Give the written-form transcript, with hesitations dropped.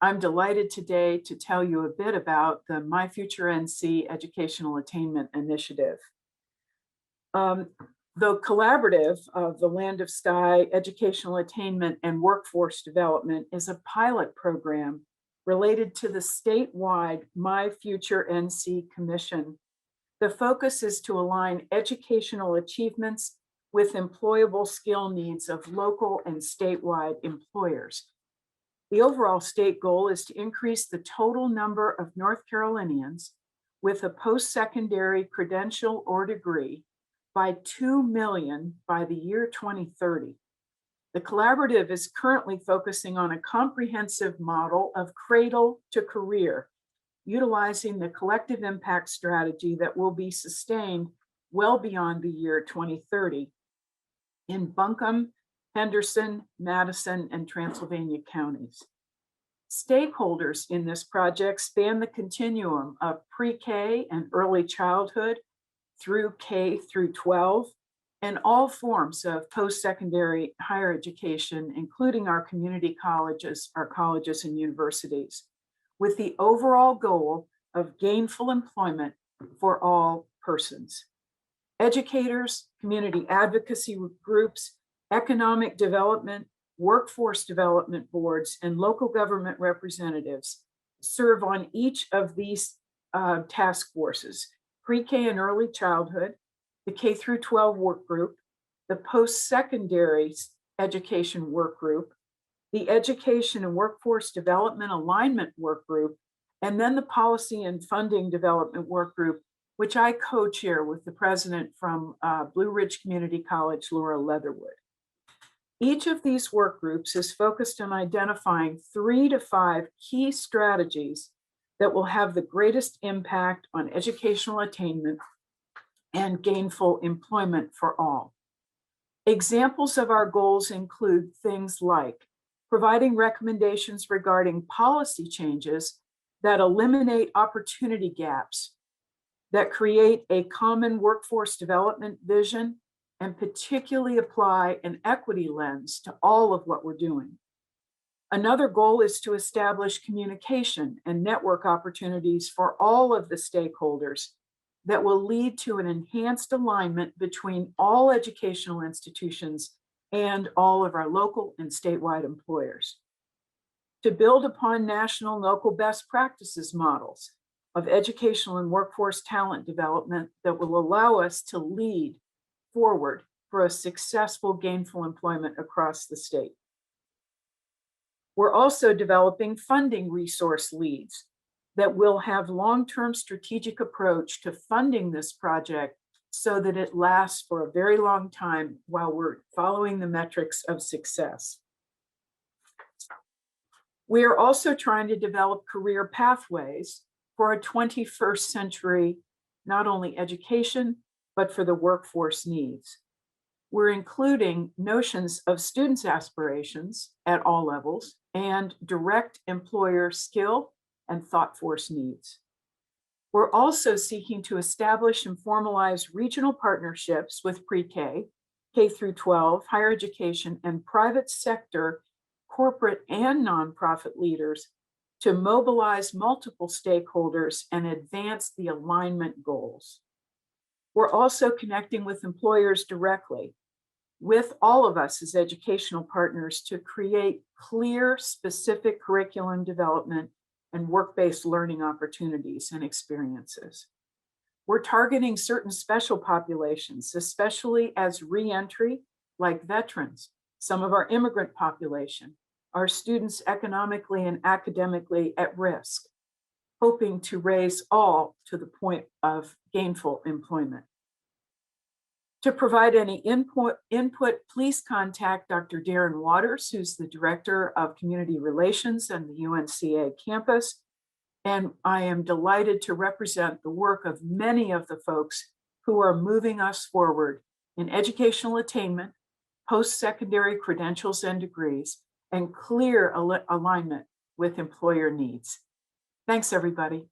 I'm delighted today to tell you a bit about the myFutureNC Educational Attainment Initiative. The collaborative of the Land of Sky Educational Attainment and Workforce Development is a pilot program related to the statewide myFutureNC Commission. The focus is to align educational achievements with employable skill needs of local and statewide employers. The overall state goal is to increase the total number of North Carolinians with a post-secondary credential or degree by 2 million by the year 2030. The collaborative is currently focusing on a comprehensive model of cradle to career, utilizing the collective impact strategy that will be sustained well beyond the year 2030 in Buncombe, Henderson, Madison, and Transylvania counties. Stakeholders in this project span the continuum of pre-K and early childhood through K through 12, and all forms of post-secondary higher education, including our community colleges, our colleges and universities, with the overall goal of gainful employment for all persons. Educators, community advocacy groups, economic development, workforce development boards, and local government representatives serve on each of these task forces: pre-K and early childhood, the K through 12 work group, the post-secondary education work group, the education and workforce development alignment work group, and then the policy and funding development work group, which I co-chair with the president from Blue Ridge Community College, Laura Leatherwood. Each of these work groups is focused on identifying 3 to 5 key strategies that will have the greatest impact on educational attainment and gainful employment for all. Examples of our goals include things like providing recommendations regarding policy changes that eliminate opportunity gaps, that create a common workforce development vision, and particularly apply an equity lens to all of what we're doing. Another goal is to establish communication and network opportunities for all of the stakeholders that will lead to an enhanced alignment between all educational institutions and all of our local and statewide employers. To build upon national and local best practices models of educational and workforce talent development that will allow us to lead forward for a successful gainful employment across the state. We're also developing funding resource leads that will have long-term strategic approach to funding this project so that it lasts for a very long time while we're following the metrics of success. We are also trying to develop career pathways for a 21st century, not only education, but for the workforce needs. We're including notions of students' aspirations at all levels and direct employer skill and thought force needs. We're also seeking to establish and formalize regional partnerships with pre-K, K through 12, higher education, and private sector, corporate and nonprofit leaders to mobilize multiple stakeholders and advance the alignment goals. We're also connecting with employers directly, with all of us as educational partners, to create clear, specific curriculum development and work-based learning opportunities and experiences. We're targeting certain special populations, especially as re-entry, like veterans, some of our immigrant population, our students economically and academically at risk, hoping to raise all to the point of gainful employment. To provide any input, please contact Dr. Darren Waters, who's the Director of Community Relations and the UNCA campus. And I am delighted to represent the work of many of the folks who are moving us forward in educational attainment, post-secondary credentials and degrees, and clear alignment with employer needs. Thanks, everybody.